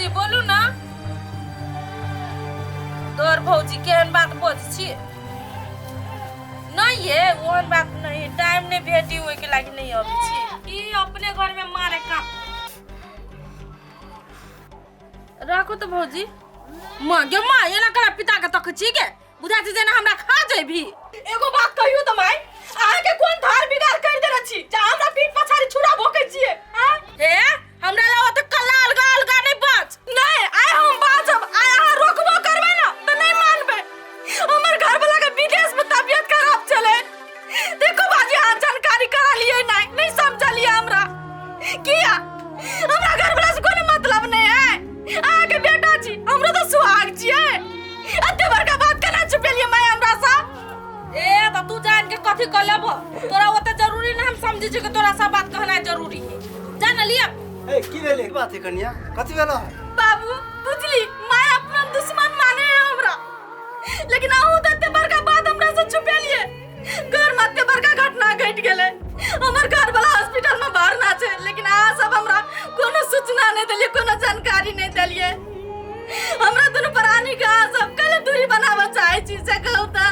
भौजी बोलू ना। तोर भौजी केहन बात बोझ छी नहीं ये ओहन बात नहीं टाइम ने भेटी होय के लागी नहीं आबै छी ई अपने घर में मारे काम राखो तो भौजी मां गे मां एना कला पिता के तक छी के बुझा छी जेना हमरा खा जेबी। एगो बात कहियो त माई आहा के कोन धार बिगाड़ कर देले छी जे हमरा पीठ पछाड़ी छुरा भोकै छियै हां हे हमरा ला त कल्ला अलगा अलगा नहीं बच नहीं आय हम बाजब आय अहाँ रोकबो करबै ना त नहीं मानबै। हमर घर वाला के विदेश में तबियत खराब चले देखो बाजी आ जानकारी करा लिए नहीं समझलिए हमरा किया हमरा घर वाला से कोनो मतलब नहीं है आहा के बेटा छी हमरो तो सुहाग छियै अते बड़का बात केना छुपेलिए मैं हमरा सा ए त तू जान के कथि क लेब तोरा ओते जरूरी ना हम समझी छी के तोरा सब बात कहना जरूरी है जान लिया। ए की भेले बात है कन्या कथि भेलो बाबू बुझली मैं अपना दुश्मन माने है हमरा लेकिन आहू तते बड़का बात हमरा से छुपेलिए घर में तते बड़का घटना घट गेले हमर घर वाला हॉस्पिटल में भरना छै लेकिन अहाँ सब हमरा कोनो सूचना नहीं देलिए कोनो जानकारी नहीं देलिए हमरा दुनु प्राणी के अहाँ सब कल दूरी बनावे चाहे छी से कहू त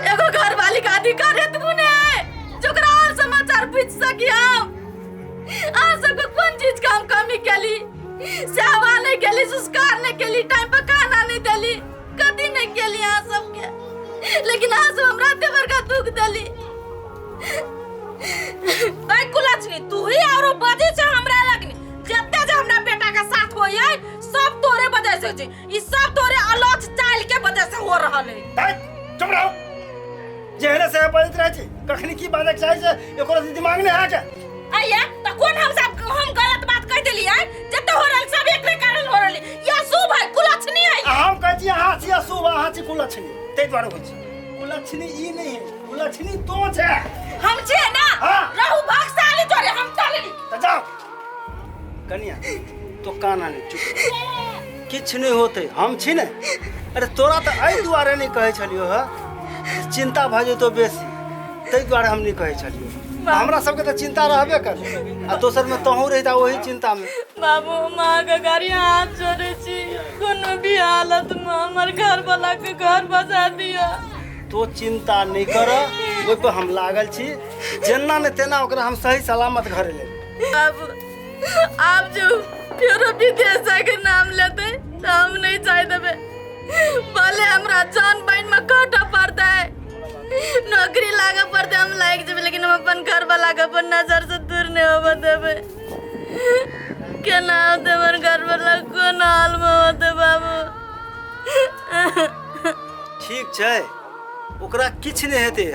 एगो घर वाली का अधिकार है तुमने जोकरा हाल समाचार पूछ सकी हम अहाँ सबको कौन चीज का हम कमी केली सेवा नहीं केली संस्कार नहीं केली टाइम पर खाना नहीं देली कदी नहीं केली अहाँ सबके लेकिन अहाँ सब हमरा ते बड़का दुख देली। ऐ कुलछनी तू ही औरो बजे से हमरा लगनी जत्ते जे हमरा बेटा के साथ होय सब तोरे वजह से छै ई सब तोरे अलौच चाल के वजह से हो रहल है। चुप रहो जेहने से पड़ित रहे छी कखनी की बात चाहे से एकरो दिमाग में आ के आइए त कोन हम गलत बात कह देली है जत्ते हो रहल सब एकरे कारण हो रहल या शुभ है कुलछनी है हम कह छी हां छी शुभ हां छी कुलछनी तै द्वारा होय छी कुलछनी ई नहीं है कुलछनी तो छै हम छे ना रहू भागशाली तोरे हम चलली त जाओ कन्या तो काना नहीं चुप किछ नहीं होते हम छी ने अरे तोरा तो आई दुआरे नहीं कहे छलियो ह चिंता भ जेतो बेसी तै द्वारे हम नहीं कहे छलियो हमरा सबके तो चिंता रहबे कर आ दोसर में तोहू रहता वही चिंता में। बाबू मां के गाड़ी हाथ जोड़े छी कोनो भी हालत में हमर घर वाला के घर बसा दिया तो चिंता नहीं कर ओइ पे हम लागल छी जेना ने तेना ओकरा हम सही सलामत घरे ले। अब आप जो फिर विदेश के नाम लेते तो हम नहीं चाह देबे भले हमरा जान बहन में काटा पड़ता है नौकरी लागे पड़ते हम लायक जेबे लेकिन हम अपन घर वाला के अपन नजर से दूर नहीं होबे देबे केना होते हमर घर वाला कोन हाल में होते बाबू। ठीक छै ओकरा किछ नहीं हेते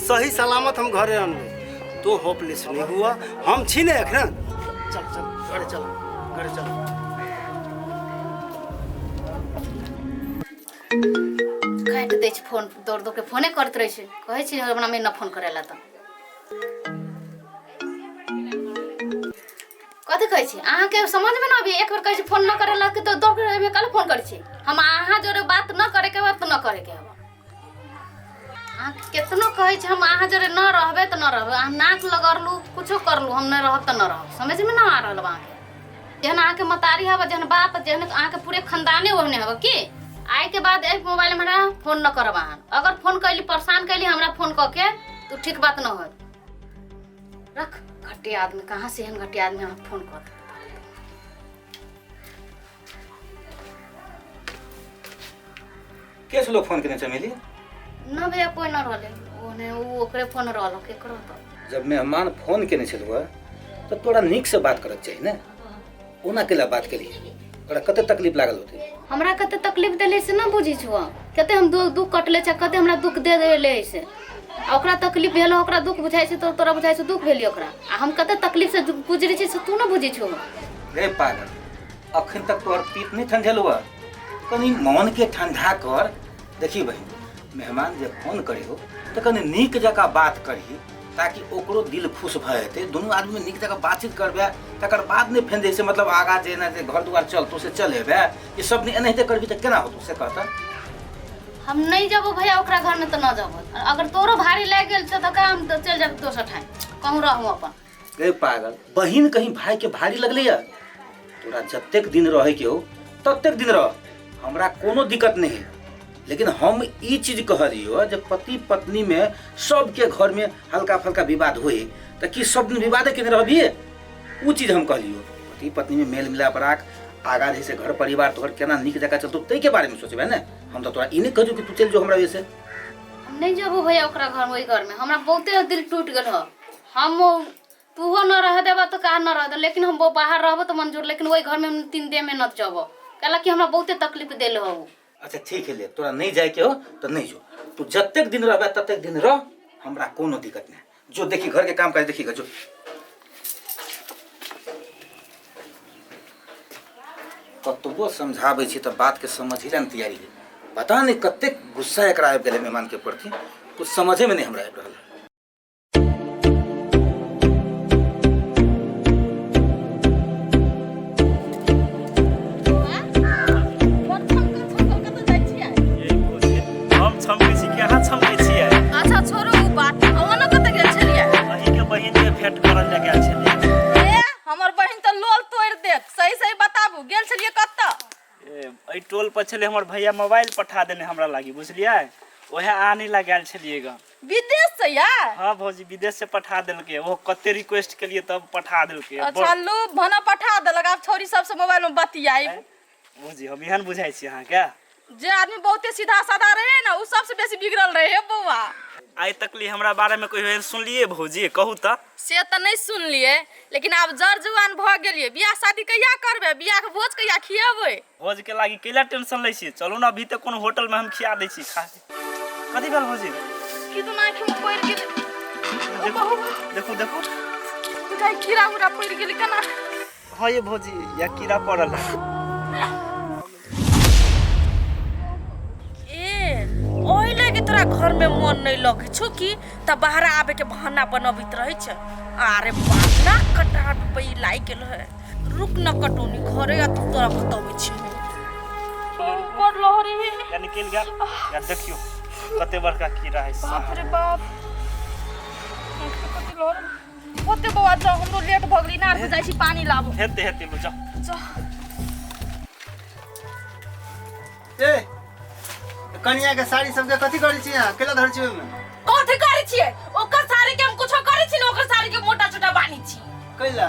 सही सलामत हम घरे आनबे तो होपलेस नहीं हुआ हम छी ने एखन चल चल घरे चल घरे चल। काट दै छै फोन दौड़ दौड़ के फोने करत रहै छै कहै छी हमरा में न फोन करेला त कथि कहै छी अहाँ के समझ में न आबी एक बार कहै छी फोन न करेला के तो दौड़ के कल फोन करै छी हम अहाँ जोरे बात न करे के बात न करे के अहाँ केतनो कहै छी हम अहाँ जोरे न रहबे त न रहबे अहाँ नाक लगरलू कुछो करलू हम न रहब त न रहब समझ में न आ रहल बा जेहन अहाँ के मतारी हबे जेहन बाप जेहन अहाँ के पूरे खानदाने ओहने हबे की आई के बाद एक मोबाइल में फोन न करब अहाँ अगर फोन कैली परेशान कैली हमरा फोन क के तो ठीक बात न हो रख घटिया आदमी कहाँ से हम घटिया आदमी हम फोन कर केस लोग फोन करने चमेली न भैया कोई न रहले ओने ओकरे फोन रहल केकरो तो जब मेहमान फोन केने छलुआ तो तोरा निक से बात करक चाहिए ना ओना केला बात केली तोरा कते तकलीफ लागल होते हमरा कते तकलीफ देले से न बुझी छुआ कते हम दुख कटले छ कते हमरा दुख दे देले से ओकरा तकलीफ भेलो ओकरा दुख बुझाइ छै तो तोरा बुझाइ छै दुख भेली ओकरा आ हम कते तकलीफ से गुजरी छी से तू न बुझी छु रे पागल अखन तक तोहर पीठ नहीं ठंडलुआ कनी मन के ठंडा कर देखी बहन मेहमान जे फोन करियो तो कनी नीक जका बात करी ताकि ओकरो दिल खुश भ जेते दोनों आदमी नीक जका बातचीत करबे तकर बाद ने फेन जैसे मतलब आगा जेना जे घर दुआर चलतो से चलेबे ये सब नहीं एनाहिते करबी त केना होतो से कहता हम नहीं जाबो भैया ओकरा घर में तो न जाबो अगर तोरो भारी लाग गेल छ त का हम चल जाब दोसर ठाई कहूं रहूं अपन रे पागल बहिन कहीं भाई के भारी लगले या तोरा जतेक दिन रहे के हो ततेक दिन रह, हमरा कोनो दिक्कत नहीं है। लेकिन हम ई चीज कह रही जब पति पत्नी में सबके घर में हल्का फल्का विवाद होए तो कि सब दिन विवाद के रहिए, वो चीज हम कहलियो। पति पत्नी में मेल मिलाप राख, आगा जैसे घर परिवार तोहर केना निक जगह चलतो तै के बारे में सोचबे ना। हम तो तोरा ई नहीं कहजो कि तू चल जो हमरा वजह से। हम नहीं जबो भैया ओकरा घर में, वही घर में हमरा बहुते दिल टूट गेल हो। हम तूहो न रह देबा तो कहा न रह दे, लेकिन हम बाहर रहबो तो मंजूर, लेकिन वही घर में 3 दिन में न जबो कहला कि हमरा बहुते तकलीफ देल हो। अच्छा ठीक है, ले तोरा नहीं जाए के हो तो नहीं जो, तू जतेक दिन रहबे ततेक दिन रह, हमरा कोनो दिक्कत नहीं। जो देखी घर के काम काज देखी जो। कतबो समझाबै छी तो बात के समझ ही न तैयारी है। पता नहीं कतेक गुस्सा एकरा आबि गेलै मेहमान के प्रति, कुछ समझे में नहीं हमरा आबि रहल। अच्छा छोड़ू उ बात, ओना कत गेल छलियै? अहीं के बहिन के भेंट करल ले गेल छलियै। ए हमर बहिन त लोल तोड़ देत, सही सही बताबू गेल छलियै कत? एहि टोल पर छले हमर भैया मोबाइल पठा देने हमरा लागी, बुझलियै? ओहे आने ला गेल छलियै ग। विदेश से या? हां भौजी विदेश से पठा देलके, वो कते रिक्वेस्ट के लिए तब पठा देलके। अच्छा लो भना पठा देलक, आब छोरी सब से मोबाइल में बतियाई। भौजी हम एहन बुझाइ छी अहाँ के? जे आदमी बहुते सीधा साधा रहे ना उ सबसे बेसी बिगड़ल रहे बौआ। आइ तकली हमरा बारे में कोई सुनलिए भौजी? कहू त। से त नहीं सुनलिए, लेकिन अब जर जुआन भ गेलिए, बियाह शादी कहिया करबे, बियाह के भोज कहिया खियाबे? भोज के लागी कैला टेंशन लै छी? चलू ना अभी तक कोनो होटल में हम खिया दै छी खा। कथि भेल भौजी? कि तू ना आँखि में पड़ गेल? देखो देखो देखो काई कीड़ा उड़ा पड़ गेल कना? हां ये भौजी या कीड़ा पड़ल है। ओइले कि तोरा घर में मन नहीं लगे छो कि त बाहर आवे के बहाना बनबित रहे छ। अरे बाना कटाट पे लाई गेल है, रुक न कटोनी घरे आ तोरा बताबै छी। बड़ लहरी या निकल गया या देखियो कते बड़का कीड़ा है। बाप रे बाप, कते लहर ओते बवा जा, हमरो लेट भ गेली ना, जाई छी पानी लाबो। हेते हेते लो जा। ए कनिया के साड़ी सबके कथि करै छी यहाँ? केला धर छी ओइमे? कथि करै छियै? ओकर साड़ी के हम कुछो करै छी न, ओकर साड़ी के मोटा छोटा बानी छी। कैला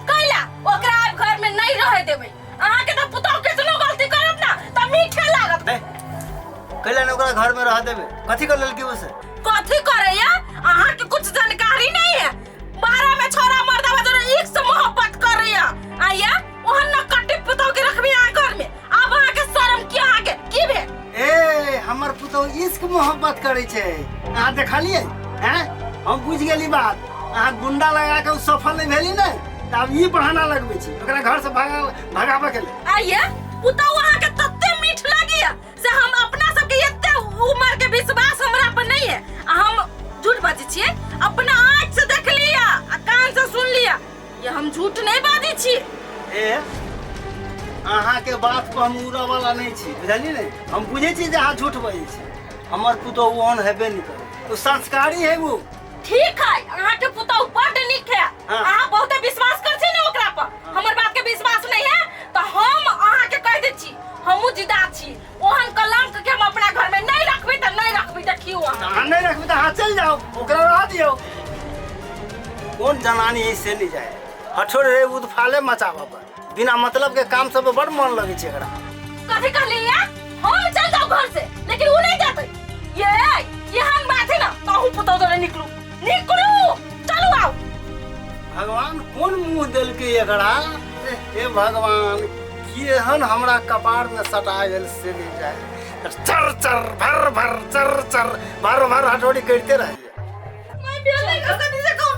कैला ओकरा आब घर में नहीं रहे देबै। अहाँ के त पुतौ केतनो गलती करब ना त मीठे लागत। कैला ने ओकरा घर में रह देबे? कथि कर लेलकी उसे? कथि करैया? अहाँ के कुछ जानकारी नहीं है। 12 में छोरा मर्दा बजर एक से मोहब्बत करैया। आया ओहन न कट्टी पुतौ के रखबी आ घर में। अब अहाँ के शर्म की अहाँ के की भे? ए हमर पुतौ इश्क मोहब्बत करे छै, अहाँ देखलिए? हैं हम बुझ गेली बात। अहाँ गुंडा लगा के सफल नहीं भेली ने, त अब ई बहाना लगबै छी ओकरा घर से भगाबे के लिए। आया पुतौ अहाँ के तत्ते मीठ लागिया से हम अपना सब के एते उम्र के विश्वास हमरा पर नहीं है। हम झूठ बाजै छियै, अपना आँख से देख लिया आ कान से सुन लिया, ये हम झूठ नहीं बाजै छी। ए अहाँ के बात पर हम उड़ा वाला नहीं छी, बुझलिए ने? हम बुझे छी जे अहाँ झूठ बजै छी। हमर पुतौ ओहन हेबे नहीं करे, ओ संस्कारी है वो। ठीक है, अहाँ के पुतौ बड़ नीक है। हाँ। अहाँ बहुते विश्वास कर छी ने ओकरा पर। हमर बात के विश्वास नहीं है तो हम अहाँ के कह दै छी, हमहू जिदा छी। ओहन कलंक के हम अपना घर में नहीं रखबी त नहीं रखबी, देखियो अहाँ। अहाँ नहीं रखबी त अहाँ चल जाओ, ओकरा रह दियो। कौन जनानी ऐसे नहीं जाए, हठोर रे उदफाले मचावा पर बिना मतलब के काम सब बड़ मन लगे छै एकरा। कथि कहलिए? हम चल जाओ घर से, लेकिन वो नहीं जाते। ये हम बात है ना, कहूं पुतौ तो निकलू निकलू, चलो आओ। भगवान कौन मुंह देल के एकरा? हे भगवान केहन हमरा कपार में सटा गेल से नहीं जाए। चर चर भर भर चर चर भर भर हटोड़ी करते रहिए। मैं बियाह नहीं कर सकती से कौन?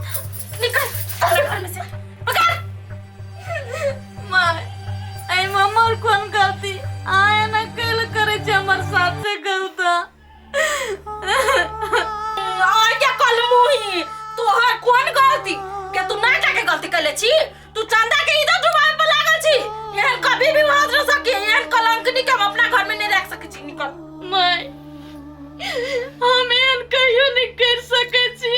निकल चल घर में से, पकड़। माय आई मम्मा कौन गलती आए ना कल करे छ हमर साथ से गलता। आ क्या कल मुही तोहर कौन गलती के? तू ना जाके गलती कर ले छी, तू चंदा के इधर डुबाए पे लागल छी। यहन कभी भी हो सके, यहन कलंकनी के हम अपना घर में नहीं रख सके छी। निकल। माय हम एहन कहियो नहीं कर सके छी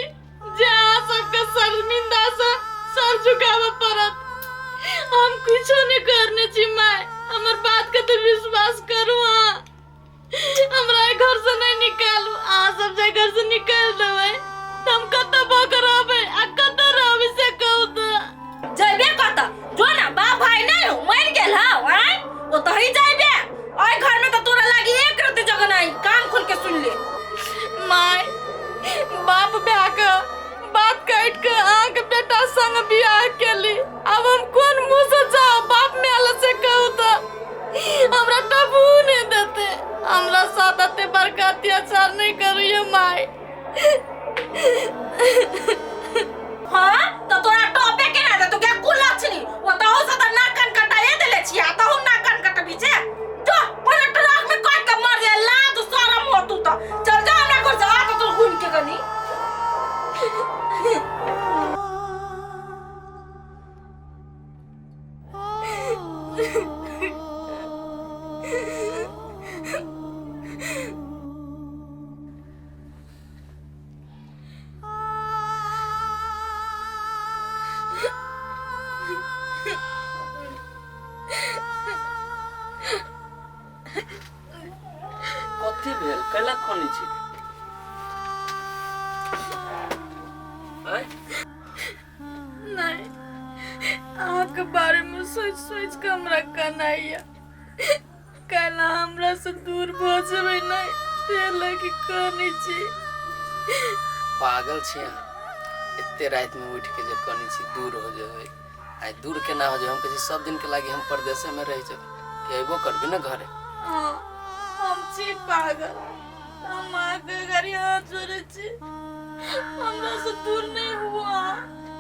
जे अहाँ सबके शर्मिंदा से सर झुकावे पड़त। हम कुछ नहीं करने छी माय, हमर बात के तो विश्वास करू। हां हमरा घर से नहीं निकालू, आ सब जगह घर से निकाल देबै हम कत बकरबै आ कत रहबै से कहू त। जइबे कत जो ना बा भाई नहीं हो मर गेल हौ हैं ओ तो ही जइबे। ओइ घर में तो तोरा लागी एक रत्ती जगह नहीं, कान खोल के सुन ले। माय बाप ब्याह के बात काट के आंख बेटा संग बियाह केली, अब हम कौन मुंह से जाओ बाप में आला से कहू त हमरा टबू नहीं देते, हमरा साथ अते बड़का अत्याचार नहीं करिए माय। हां तो तोरा टॉपे के ना दे तो क्या कुलछनी ओ तो हो सदा नाकन कटाए देले छिया तो हम नाकन कटबी छे। जो पर ट्रक में काट के मर ले ला तो शरम हो तू तो चल जा हमरा घर जा तो तू घूम के गनी। कथी भेल कैला खोनी छी? नहीं आपके बारे में सोच सोच के हमरा कनाइया कैला हमरा से दूर भजबै नहीं ते लगी कनी छी। पागल छी अहाँ, एते रात में उठ के जे कनी छी दूर हो जेबै। आइ दूर के ना हो जे हम कहे सब दिन के लागी हम परदेश में रह जेबै के अइबो करबी ना घरे। हाँ हम छी पागल, हम आगे गाड़ी हाथ जोड़े छी, हमरा से दूर नहीं हुआ।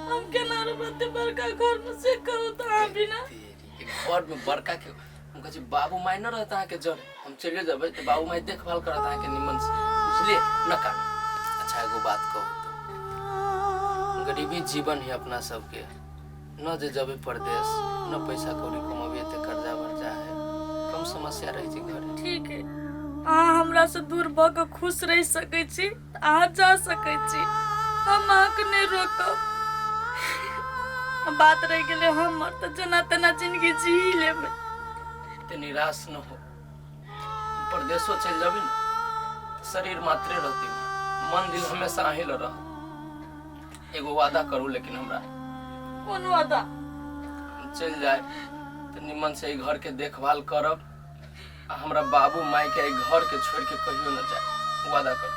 हम केना रहते बड़का घर में से कहू तो आप भी ना तेरी के घर में बड़का के हम कहे बाबू माई न रहता के जरे हम चले जेबै तो बाबू माई देखभाल करत के निमन से, बुझलिए न का। अच्छा एगो बात कहू तो गरीबी जीवन है अपना सबके, न जे जबे परदेश न पैसा कौड़ी कमाबे ते कर्जा वर्जा है, कम समस्या रही छी घरे। ठीक है अहाँ हमरा से दूर भ के खुश रह सकै छी, अहाँ जा सकै छी, हम अहाँके नहीं रोकब। बात रह गेले हमर त जना तना जिंदगी जी लेबै। ते निराश न हो, परदेशो चल जाबी न शरीर मात्रे रहती, मन दिल हमेशा अहिल रह। एगो वादा करू लेकिन हमरा। कौन वादा? चल जाए तो निमन से घर के देखभाल करब, हमरा बाबू माई के घर के छोड़ के कहियो न जाए, वादा कर।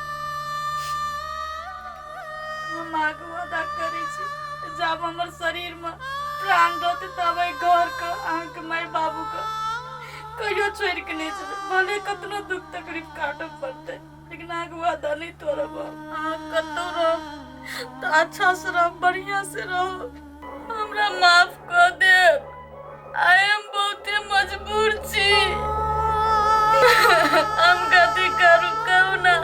हम आगे वादा करै छी जब हमर शरीर में प्राण रहते तब घर के अहाँके माई बाबू के कहियो छोड़ के नहीं चले, भले कतनो दुख तकलीफ काटे पड़ते लेकिन आगे वादा नहीं तोड़ब। अहाँ कतौ रह तो अच्छा से रह, बढ़िया से रहो, हमरा माफ कर देब। आई एम बहुते मजबूर छी, हम कथी करू कहू ना।